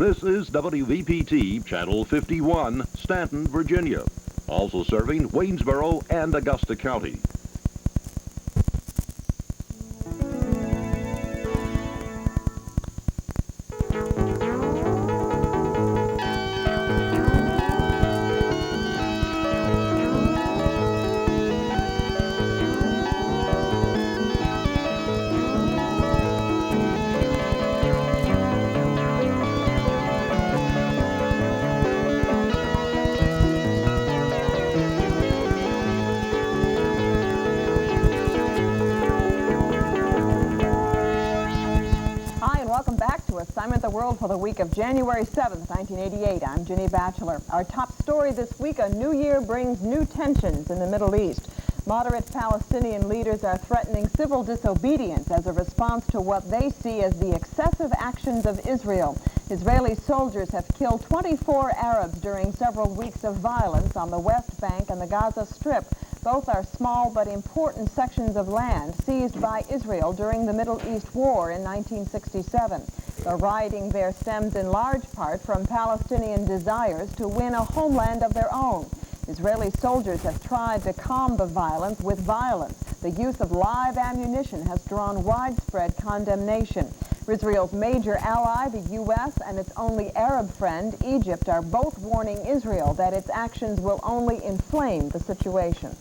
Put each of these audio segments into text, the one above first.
This is WVPT Channel 51, Stanton, Virginia. Also serving Waynesboro and Augusta County. Assignment the World for the week of January 7th, 1988. I'm Ginny Batchelor. Our top story this week, a new year brings new tensions in the Middle East. Moderate Palestinian leaders are threatening civil disobedience as a response to what they see as the excessive actions of Israel. Israeli soldiers have killed 24 Arabs during several weeks of violence on the West Bank and the Gaza Strip. Both are small but important sections of land seized by Israel during the Middle East War in 1967. The rioting there stems in large part from Palestinian desires to win a homeland of their own. Israeli soldiers have tried to calm the violence with violence. The use of live ammunition has drawn widespread condemnation. Israel's major ally, the U.S., and its only Arab friend, Egypt, are both warning Israel that its actions will only inflame the situation.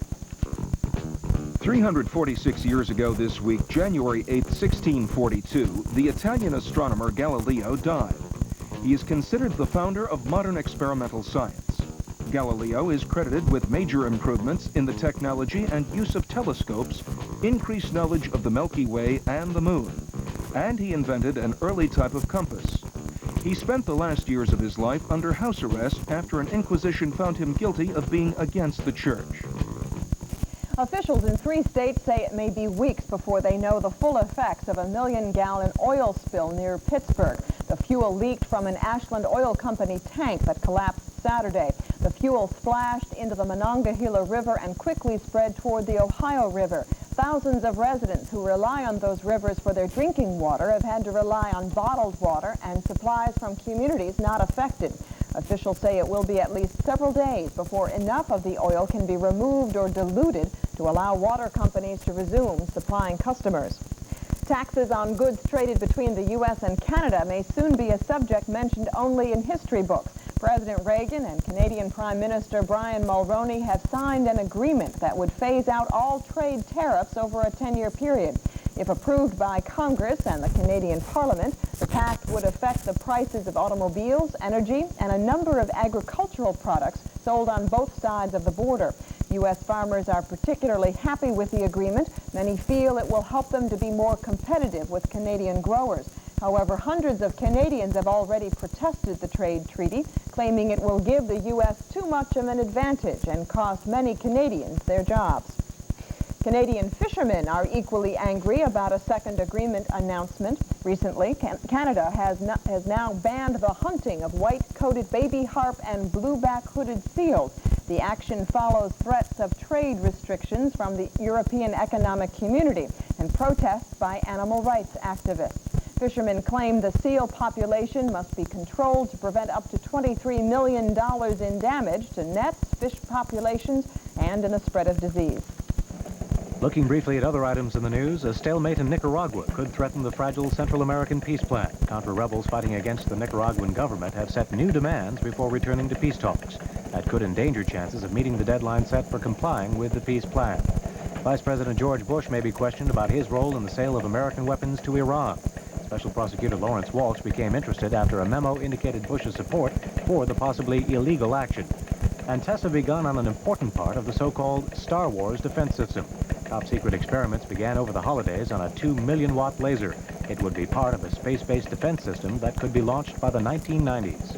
346 years ago this week, January 8, 1642, the Italian astronomer Galileo died. He is considered the founder of modern experimental science. Galileo is credited with major improvements in the technology and use of telescopes, increased knowledge of the Milky Way and the Moon, and he invented an early type of compass. He spent the last years of his life under house arrest after an inquisition found him guilty of being against the church. Officials in 3 states say it may be weeks before they know the full effects of a million-gallon oil spill near Pittsburgh. The fuel leaked from an Ashland Oil Company tank that collapsed Saturday. The fuel splashed into the Monongahela River and quickly spread toward the Ohio River. Thousands of residents who rely on those rivers for their drinking water have had to rely on bottled water and supplies from communities not affected. Officials say it will be at least several days before enough of the oil can be removed or diluted to allow water companies to resume supplying customers. Taxes on goods traded between the U.S. and Canada may soon be a subject mentioned only in history books. President Reagan and Canadian Prime Minister Brian Mulroney have signed an agreement that would phase out all trade tariffs over a 10-year period. If approved by Congress and the Canadian Parliament, the pact would affect the prices of automobiles, energy, and a number of agricultural products sold on both sides of the border. U.S. farmers are particularly happy with the agreement. Many feel it will help them to be more competitive with Canadian growers. However, hundreds of Canadians have already protested the trade treaty, claiming it will give the U.S. too much of an advantage and cost many Canadians their jobs. Canadian fishermen are equally angry about a second agreement announcement. Recently, Canada has now banned the hunting of white-coated baby harp and blueback hooded seals. The action follows threats of trade restrictions from the European Economic Community and protests by animal rights activists. Fishermen claim the seal population must be controlled to prevent up to $23 million in damage to nets, fish populations, and in the spread of disease. Looking briefly at other items in the news, a stalemate in Nicaragua could threaten the fragile Central American peace plan. Contra-rebels fighting against the Nicaraguan government have set new demands before returning to peace talks. That could endanger chances of meeting the deadline set for complying with the peace plan. Vice President George Bush may be questioned about his role in the sale of American weapons to Iran. Special Prosecutor Lawrence Walsh became interested after a memo indicated Bush's support for the possibly illegal action. And tests have begun on an important part of the so-called Star Wars defense system. Top-secret experiments began over the holidays on a 2-million-watt laser. It would be part of a space-based defense system that could be launched by the 1990s.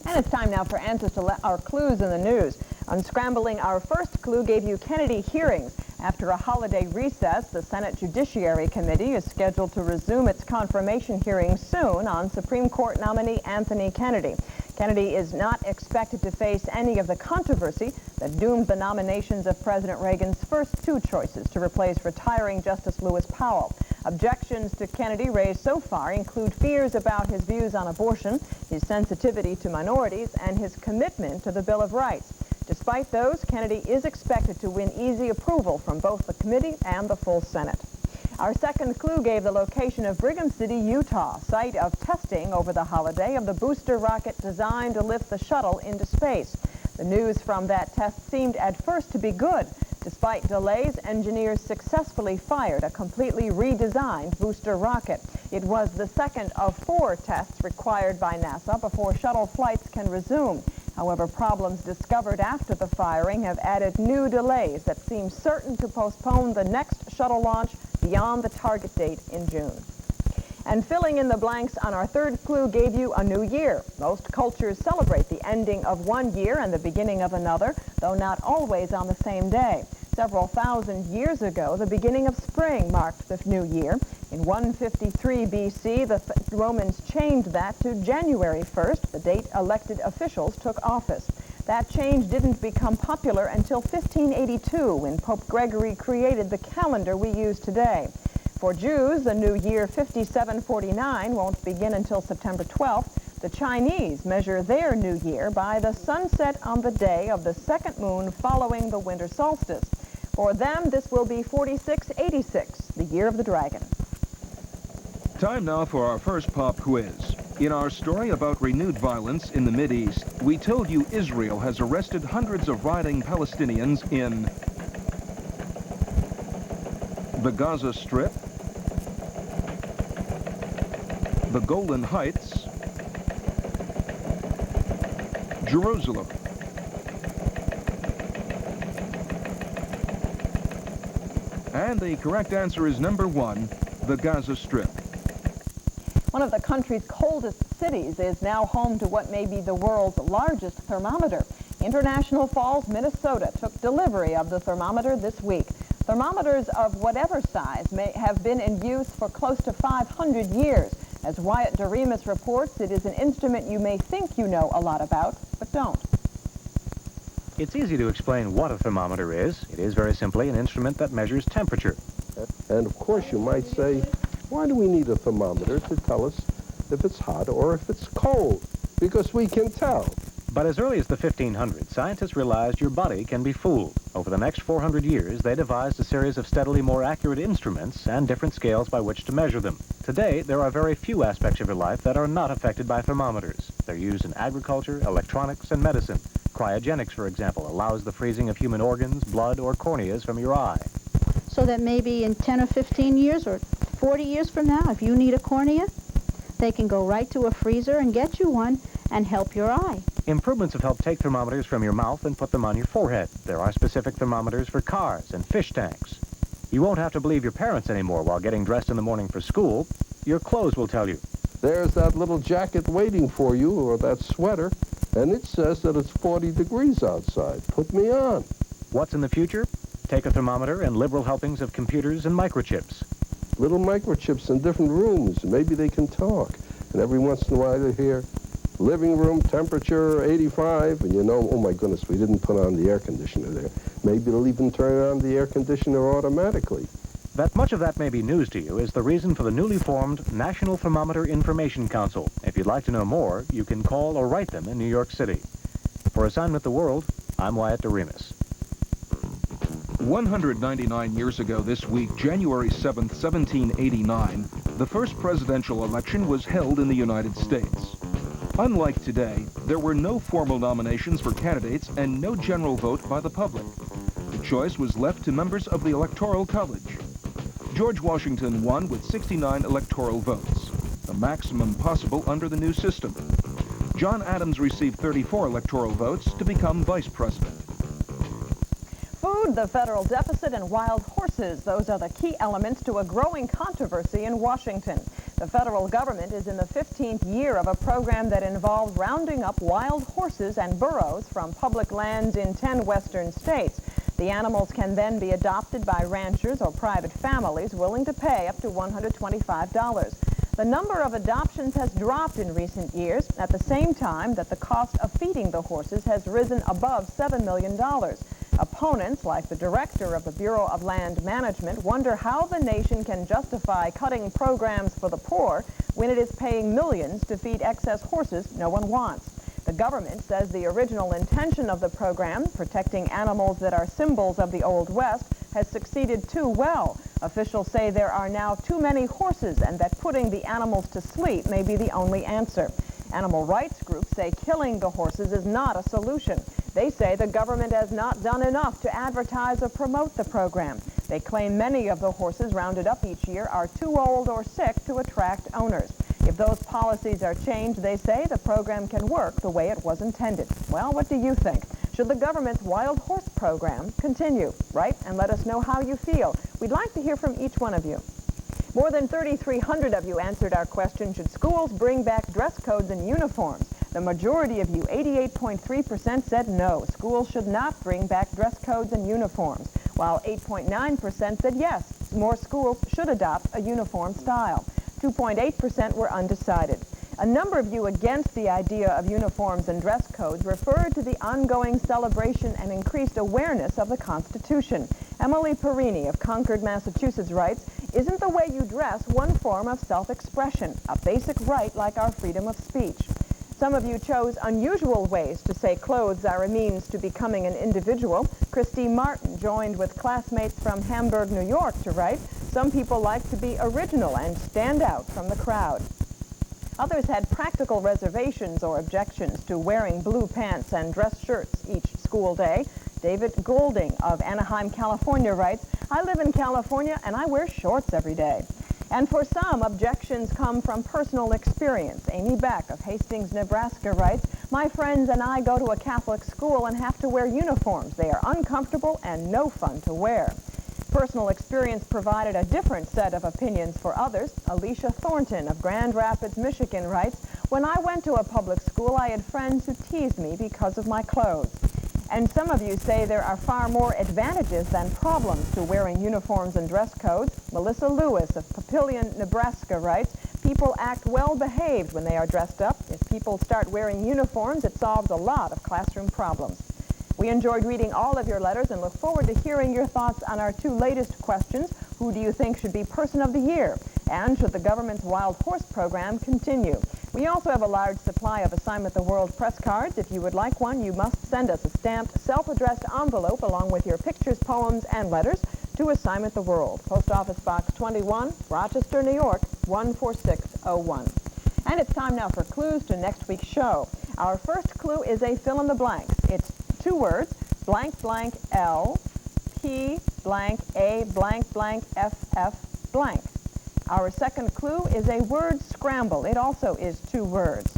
And it's time now for answers to our clues in the news. Unscrambling our first clue gave you Kennedy hearings. After a holiday recess, the Senate Judiciary Committee is scheduled to resume its confirmation hearings soon on Supreme Court nominee Anthony Kennedy. Kennedy is not expected to face any of the controversy that doomed the nominations of President Reagan's first 2 choices to replace retiring Justice Lewis Powell. Objections to Kennedy raised so far include fears about his views on abortion, his sensitivity to minorities, and his commitment to the Bill of Rights. Despite those, Kennedy is expected to win easy approval from both the committee and the full Senate. Our second clue gave the location of Brigham City, Utah, site of testing over the holiday of the booster rocket designed to lift the shuttle into space. The news from that test seemed at first to be good. Despite delays, engineers successfully fired a completely redesigned booster rocket. It was the second of 4 tests required by NASA before shuttle flights can resume. However, problems discovered after the firing have added new delays that seem certain to postpone the next shuttle launch beyond the target date in June. And filling in the blanks on our third clue gave you a new year. Most cultures celebrate the ending of one year and the beginning of another, though not always on the same day. Several thousand years ago, the beginning of spring marked the new year. In 153 B.C., the Romans changed that to January 1st, the date elected officials took office. That change didn't become popular until 1582, when Pope Gregory created the calendar we use today. For Jews, the new year 5749 won't begin until September 12th. The Chinese measure their new year by the sunset on the day of the second moon following the winter solstice. For them, this will be 4686, the year of the dragon. Time now for our first pop quiz. In our story about renewed violence in the Mideast, we told you Israel has arrested hundreds of rioting Palestinians in the Gaza Strip, the Golan Heights, Jerusalem. And the correct answer is number 1, the Gaza Strip. One of the country's coldest cities is now home to what may be the world's largest thermometer. International Falls, Minnesota took delivery of the thermometer this week. Thermometers of whatever size may have been in use for close to 500 years. As Wyatt Doremus reports, it is an instrument you may think you know a lot about, but don't. It's easy to explain what a thermometer is. It is very simply an instrument that measures temperature. And of course you might say, why do we need a thermometer to tell us if it's hot or if it's cold? Because we can tell. But as early as the 1500s, scientists realized your body can be fooled. Over the next 400 years, they devised a series of steadily more accurate instruments and different scales by which to measure them. Today, there are very few aspects of your life that are not affected by thermometers. They're used in agriculture, electronics, and medicine. Cryogenics, for example, allows the freezing of human organs, blood, or corneas from your eye. So that maybe in 10 or 15 years or 40 years from now, if you need a cornea, they can go right to a freezer and get you one and help your eye. Improvements have helped take thermometers from your mouth and put them on your forehead. There are specific thermometers for cars and fish tanks. You won't have to believe your parents anymore while getting dressed in the morning for school. Your clothes will tell you. There's that little jacket waiting for you, or that sweater, and it says that it's 40 degrees outside. Put me on. What's in the future? Take a thermometer and liberal helpings of computers and microchips. Little microchips in different rooms. Maybe they can talk. And every once in a while they hear, living room temperature 85, and you know, oh my goodness, we didn't put on the air conditioner there. Maybe they'll even turn on the air conditioner automatically. That much of that may be news to you is the reason for the newly formed National Thermometer Information Council. If you'd like to know more, you can call or write them in New York City. For Assignment the World, I'm Wyatt Doremus. 199 years ago this week, January 7th, 1789, the first presidential election was held in the United States. Unlike today, there were no formal nominations for candidates and no general vote by the public. The choice was left to members of the Electoral College. George Washington won with 69 electoral votes, the maximum possible under the new system. John Adams received 34 electoral votes to become vice president. Food, the federal deficit, and wild horses. Those are the key elements to a growing controversy in Washington. The federal government is in the 15th year of a program that involves rounding up wild horses and burros from public lands in 10 western states. The animals can then be adopted by ranchers or private families willing to pay up to $125. The number of adoptions has dropped in recent years, at the same time that the cost of feeding the horses has risen above $7 million. Opponents, like the director of the Bureau of Land Management, wonder how the nation can justify cutting programs for the poor when it is paying millions to feed excess horses no one wants. The government says the original intention of the program, protecting animals that are symbols of the Old West, has succeeded too well. Officials say there are now too many horses and that putting the animals to sleep may be the only answer. Animal rights groups say killing the horses is not a solution. They say the government has not done enough to advertise or promote the program. They claim many of the horses rounded up each year are too old or sick to attract owners. If those policies are changed, they say the program can work the way it was intended. Well, what do you think? Should the government's wild horse program continue? Write and let us know how you feel. We'd like to hear from each one of you. More than 3,300 of you answered our question, should schools bring back dress codes and uniforms? The majority of you, 88.3%, said no. Schools should not bring back dress codes and uniforms, while 8.9% said yes, more schools should adopt a uniform style. 2.8% were undecided. A number of you against the idea of uniforms and dress codes referred to the ongoing celebration and increased awareness of the Constitution. Emily Perini of Concord, Massachusetts writes, isn't the way you dress one form of self-expression, a basic right like our freedom of speech? Some of you chose unusual ways to say clothes are a means to becoming an individual. Christy Martin joined with classmates from Hamburg, New York to write, some people like to be original and stand out from the crowd. Others had practical reservations or objections to wearing blue pants and dress shirts each school day. David Golding of Anaheim, California writes, I live in California and I wear shorts every day. And for some, objections come from personal experience. Amy Beck of Hastings, Nebraska writes, my friends and I go to a Catholic school and have to wear uniforms. They are uncomfortable and no fun to wear. Personal experience provided a different set of opinions for others. Alicia Thornton of Grand Rapids, Michigan writes, when I went to a public school, I had friends who teased me because of my clothes. And some of you say there are far more advantages than problems to wearing uniforms and dress codes. Melissa Lewis of Papillion, Nebraska writes, people act well behaved when they are dressed up. If people start wearing uniforms, it solves a lot of classroom problems. We enjoyed reading all of your letters and look forward to hearing your thoughts on our two latest questions. Who do you think should be Person of the Year? And should the government's wild horse program continue? We also have a large supply of Assignment the World press cards. If you would like one, you must send us a stamped, self-addressed envelope along with your pictures, poems, and letters to Assignment the World, Post Office Box 21, Rochester, New York, 14601. And it's time now for clues to next week's show. Our first clue is a fill in the blanks. It's two words, blank blank L, P blank A blank blank FF blank. Our second clue is a word scramble. It also is two words,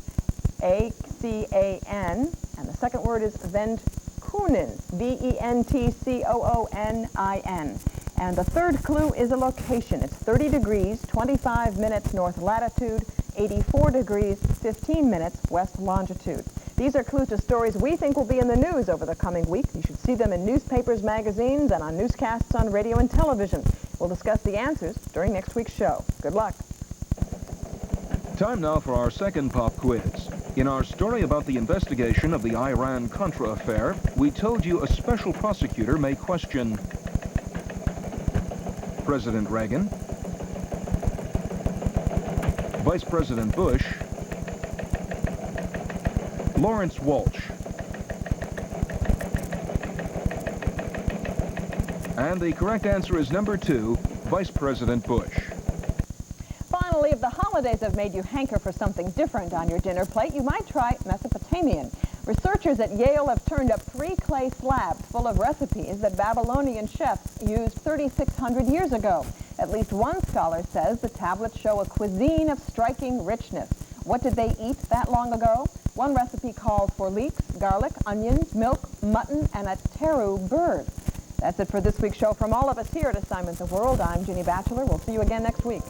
A-C-A-N, and the second word is Ventcoonin, V-E-N-T-C-O-O-N-I-N. And the third clue is a location. It's 30 degrees, 25 minutes north latitude, 84 degrees, 15 minutes west longitude. These are clues to stories we think will be in the news over the coming week. You should see them in newspapers, magazines, and on newscasts on radio and television. We'll discuss the answers during next week's show. Good luck. Time now for our second pop quiz. In our story about the investigation of the Iran-Contra affair, we told you a special prosecutor may question President Reagan, Vice President Bush, Lawrence Walsh. And the correct answer is number 2, Vice President Bush. Finally, if the holidays have made you hanker for something different on your dinner plate, you might try Mesopotamian. Researchers at Yale have turned up 3 clay slabs full of recipes that Babylonian chefs used 3,600 years ago. At least one scholar says the tablets show a cuisine of striking richness. What did they eat that long ago? One recipe called for leeks, garlic, onions, milk, mutton, and a teru bird. That's it for this week's show. From all of us here at Assignment the World, I'm Ginny Batchelor. We'll see you again next week.